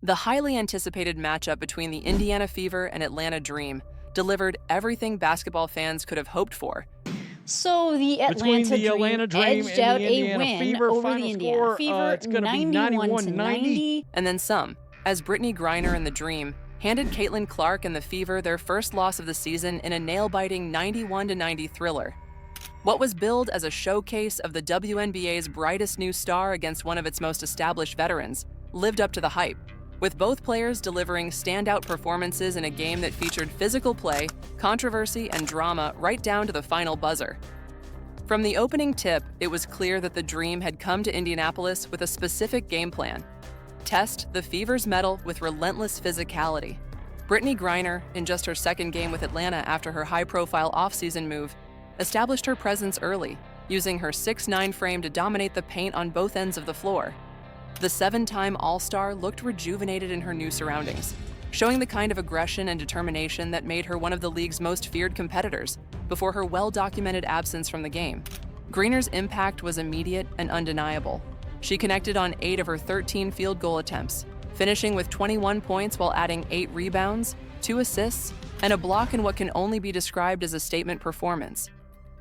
The highly anticipated matchup between the Indiana Fever and Atlanta Dream delivered everything basketball fans could have hoped for. So the Between Atlanta the Atlanta Dream edged and out the a Indiana win Fever, over final the Indiana score, Fever, it's going to be 91-90. 91-90. And then some, as Brittney Griner and the Dream handed Caitlin Clark and the Fever their first loss of the season in a nail-biting 91-90 thriller. What was billed as a showcase of the WNBA's brightest new star against one of its most established veterans lived up to the hype, with both players delivering standout performances in a game that featured physical play, controversy, and drama right down to the final buzzer. From the opening tip, it was clear that the Dream had come to Indianapolis with a specific game plan: test the Fever's mettle with relentless physicality. Brittney Griner, in just her second game with Atlanta after her high-profile offseason move, established her presence early, using her 6'9" frame to dominate the paint on both ends of the floor. The 7-time All-Star looked rejuvenated in her new surroundings, showing the kind of aggression and determination that made her one of the league's most feared competitors before her well-documented absence from the game. Griner's impact was immediate and undeniable. She connected on 8 of her 13 field goal attempts, finishing with 21 points while adding 8 rebounds, 2 assists, and a block in what can only be described as a statement performance.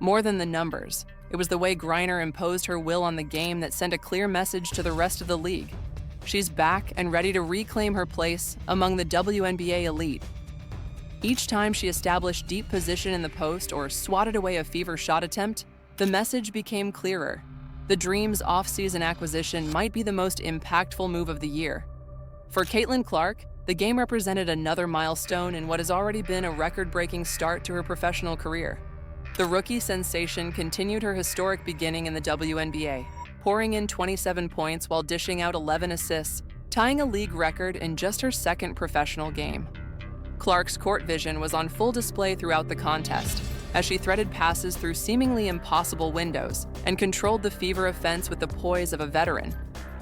More than the numbers, it was the way Griner imposed her will on the game that sent a clear message to the rest of the league. She's back and ready to reclaim her place among the WNBA elite. Each time she established deep position in the post or swatted away a Fever shot attempt, the message became clearer. The Dream's off-season acquisition might be the most impactful move of the year. For Caitlin Clark, the game represented another milestone in what has already been a record-breaking start to her professional career. The rookie sensation continued her historic beginning in the WNBA, pouring in 27 points while dishing out 11 assists, tying a league record in just her second professional game. Clark's court vision was on full display throughout the contest, as she threaded passes through seemingly impossible windows and controlled the Fever offense with the poise of a veteran.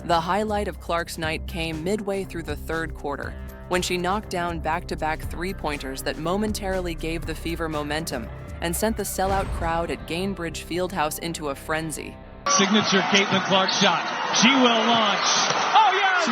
The highlight of Clark's night came midway through the third quarter, when she knocked down back-to-back three-pointers that momentarily gave the Fever momentum and sent the sellout crowd at Gainbridge Fieldhouse into a frenzy. Signature Caitlin Clark shot. She will launch. Oh, yeah!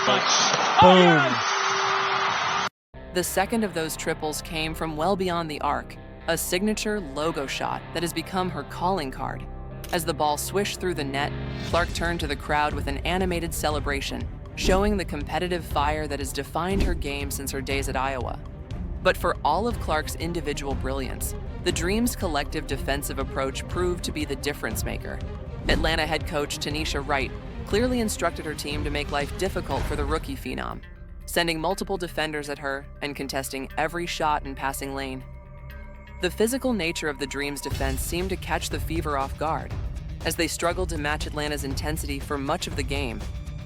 Launch. Boom. Oh, yeah! The second of those triples came from well beyond the arc, a signature logo shot that has become her calling card. As the ball swished through the net, Clark turned to the crowd with an animated celebration, showing the competitive fire that has defined her game since her days at Iowa. But for all of Clark's individual brilliance, the Dream's collective defensive approach proved to be the difference maker. Atlanta head coach Tanisha Wright clearly instructed her team to make life difficult for the rookie phenom, sending multiple defenders at her and contesting every shot and passing lane. The physical nature of the Dream's defense seemed to catch the Fever off guard, as they struggled to match Atlanta's intensity for much of the game.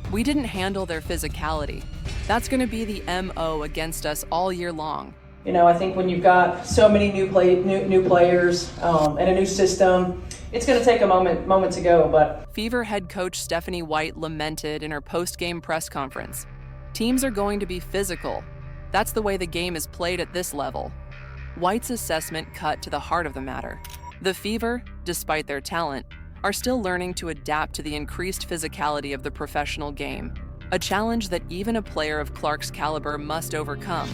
"We didn't handle their physicality. That's going to be the MO against us all year long." You know, I think when you've got so many new players and a new system, it's going to take a moment to go. But Fever head coach Stephanie White lamented in her post-game press conference, "Teams are going to be physical. That's the way the game is played at this level." White's assessment cut to the heart of the matter. The Fever, despite their talent, are still learning to adapt to the increased physicality of the professional game, a challenge that even a player of Clark's caliber must overcome.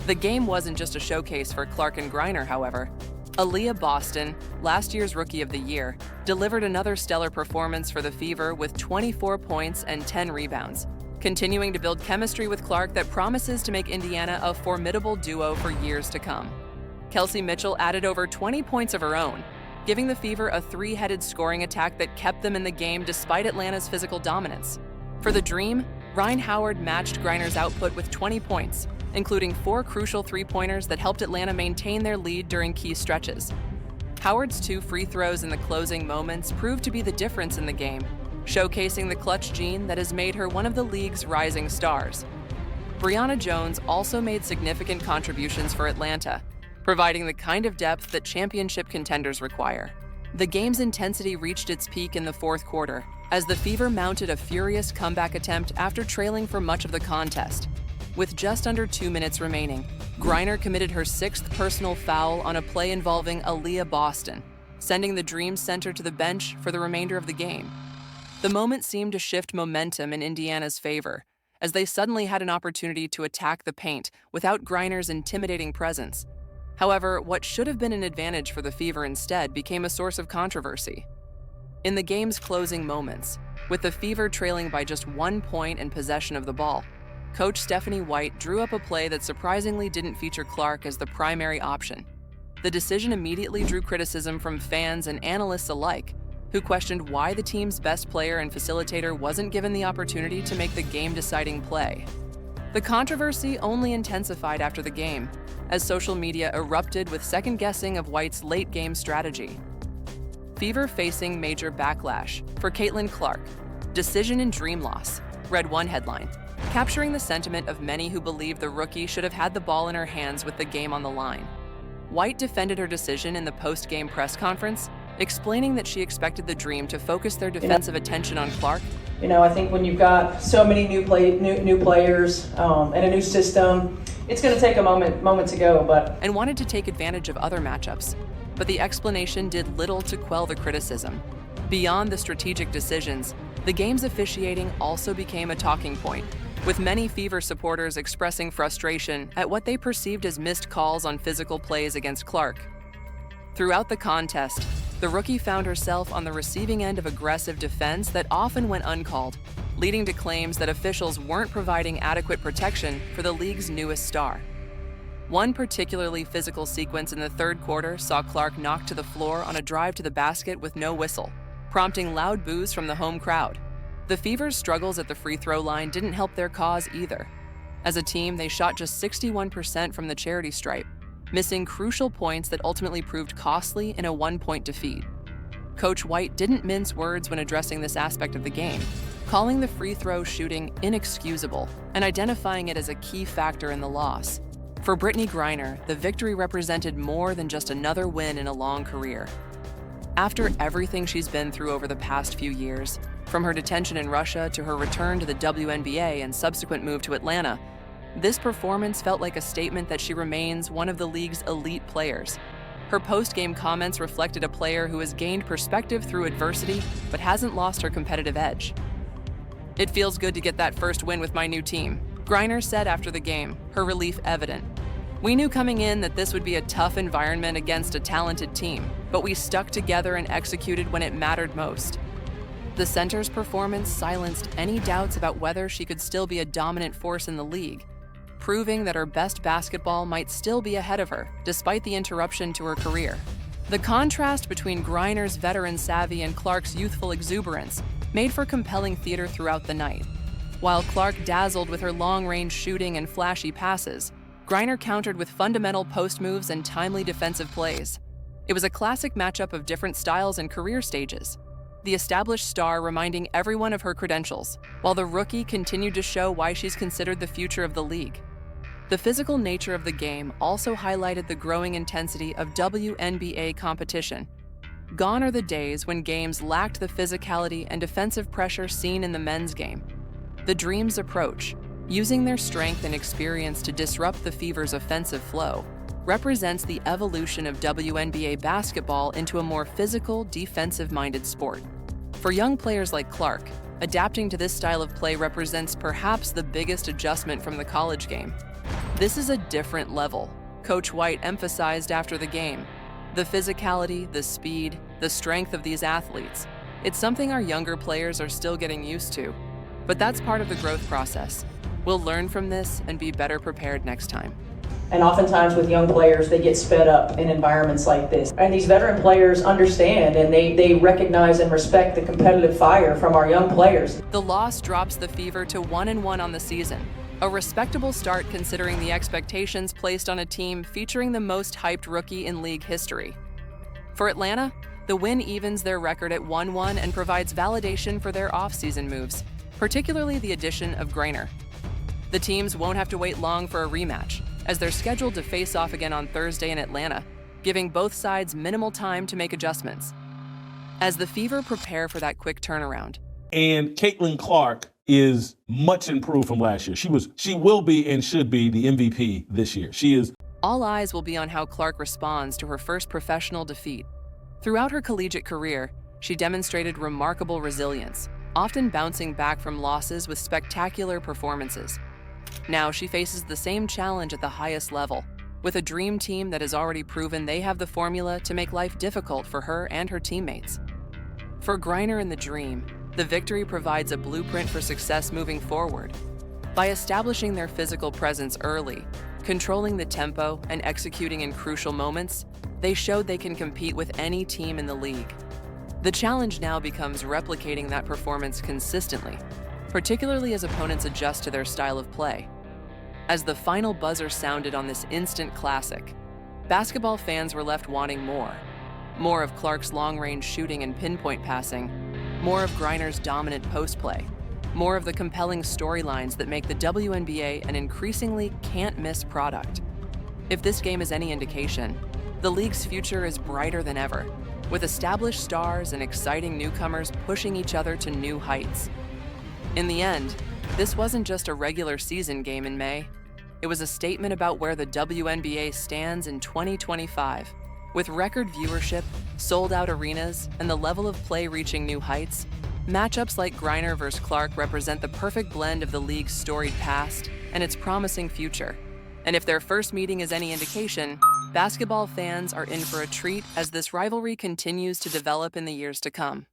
The game wasn't just a showcase for Clark and Griner, however. Aaliyah Boston, last year's Rookie of the Year, delivered another stellar performance for the Fever with 24 points and 10 rebounds, continuing to build chemistry with Clark that promises to make Indiana a formidable duo for years to come. Kelsey Mitchell added over 20 points of her own, giving the Fever a three-headed scoring attack that kept them in the game despite Atlanta's physical dominance. For the Dream, Ryan Howard matched Griner's output with 20 points, including 4 crucial three-pointers that helped Atlanta maintain their lead during key stretches. Howard's 2 free throws in the closing moments proved to be the difference in the game, showcasing the clutch gene that has made her one of the league's rising stars. Brianna Jones also made significant contributions for Atlanta, providing the kind of depth that championship contenders require. The game's intensity reached its peak in the fourth quarter, as the Fever mounted a furious comeback attempt after trailing for much of the contest. With just under 2 minutes remaining, Griner committed her 6th personal foul on a play involving Aaliyah Boston, sending the Dream center to the bench for the remainder of the game. The moment seemed to shift momentum in Indiana's favor, as they suddenly had an opportunity to attack the paint without Griner's intimidating presence. However, what should have been an advantage for the Fever instead became a source of controversy. In the game's closing moments, with the Fever trailing by just 1 point and possession of the ball, Coach Stephanie White drew up a play that surprisingly didn't feature Clark as the primary option. The decision immediately drew criticism from fans and analysts alike, who questioned why the team's best player and facilitator wasn't given the opportunity to make the game-deciding play. The controversy only intensified after the game, as social media erupted with second-guessing of White's late-game strategy. Fever facing major backlash for Caitlin Clark. Decision and dream loss, read one headline, capturing the sentiment of many who believe the rookie should have had the ball in her hands with the game on the line. White defended her decision in the post-game press conference, explaining that she expected the Dream to focus their defensive attention on Clark. I think when you've got so many new players and a new system, it's going to take a moment to go. And wanted to take advantage of other matchups, but the explanation did little to quell the criticism. Beyond the strategic decisions, the game's officiating also became a talking point, with many Fever supporters expressing frustration at what they perceived as missed calls on physical plays against Clark. Throughout the contest, the rookie found herself on the receiving end of aggressive defense that often went uncalled, leading to claims that officials weren't providing adequate protection for the league's newest star. One particularly physical sequence in the third quarter saw Clark knocked to the floor on a drive to the basket with no whistle, prompting loud boos from the home crowd. The Fever's struggles at the free throw line didn't help their cause either. As a team, they shot just 61% from the charity stripe, missing crucial points that ultimately proved costly in a 1-point defeat. Coach White didn't mince words when addressing this aspect of the game, calling the free throw shooting inexcusable and identifying it as a key factor in the loss. For Brittney Griner, the victory represented more than just another win in a long career. After everything she's been through over the past few years, from her detention in Russia to her return to the WNBA and subsequent move to Atlanta, this performance felt like a statement that she remains one of the league's elite players. Her post-game comments reflected a player who has gained perspective through adversity but hasn't lost her competitive edge. "It feels good to get that first win with my new team," Griner said after the game, her relief evident. "We knew coming in that this would be a tough environment against a talented team, but we stuck together and executed when it mattered most." The center's performance silenced any doubts about whether she could still be a dominant force in the league, proving that her best basketball might still be ahead of her, despite the interruption to her career. The contrast between Griner's veteran savvy and Clark's youthful exuberance made for compelling theater throughout the night. While Clark dazzled with her long-range shooting and flashy passes, Griner countered with fundamental post moves and timely defensive plays. It was a classic matchup of different styles and career stages, the established star reminding everyone of her credentials, while the rookie continued to show why she's considered the future of the league. The physical nature of the game also highlighted the growing intensity of WNBA competition. Gone are the days when games lacked the physicality and defensive pressure seen in the men's game. The Dream's approach, using their strength and experience to disrupt the Fever's offensive flow, represents the evolution of WNBA basketball into a more physical, defensive-minded sport. For young players like Clark, adapting to this style of play represents perhaps the biggest adjustment from the college game. "This is a different level," Coach White emphasized after the game. "The physicality, the speed, the strength of these athletes. It's something our younger players are still getting used to. But that's part of the growth process. We'll learn from this and be better prepared next time." And oftentimes with young players, they get sped up in environments like this. And these veteran players understand and they recognize and respect the competitive fire from our young players. The loss drops the Fever to 1-1 on the season, a respectable start considering the expectations placed on a team featuring the most hyped rookie in league history. For Atlanta, the win evens their record at 1-1 and provides validation for their offseason moves, particularly the addition of Griner. The teams won't have to wait long for a rematch, as they're scheduled to face off again on Thursday in Atlanta, giving both sides minimal time to make adjustments. As the Fever prepare for that quick turnaround. And Caitlin Clark is much improved from last year. She will be and should be the MVP this year. She is. All eyes will be on how Clark responds to her first professional defeat. Throughout her collegiate career, she demonstrated remarkable resilience, often bouncing back from losses with spectacular performances. Now she faces the same challenge at the highest level, with a dream team that has already proven they have the formula to make life difficult for her and her teammates. For Griner and the Dream, the victory provides a blueprint for success moving forward. By establishing their physical presence early, controlling the tempo, and executing in crucial moments, they showed they can compete with any team in the league. The challenge now becomes replicating that performance consistently, particularly as opponents adjust to their style of play. As the final buzzer sounded on this instant classic, basketball fans were left wanting more. More of Clark's long-range shooting and pinpoint passing, more of Griner's dominant post play, more of the compelling storylines that make the WNBA an increasingly can't-miss product. If this game is any indication, the league's future is brighter than ever, with established stars and exciting newcomers pushing each other to new heights. In the end, this wasn't just a regular season game in May. It was a statement about where the WNBA stands in 2025. With record viewership, sold-out arenas, and the level of play reaching new heights, matchups like Griner vs. Clark represent the perfect blend of the league's storied past and its promising future. And if their first meeting is any indication, basketball fans are in for a treat as this rivalry continues to develop in the years to come.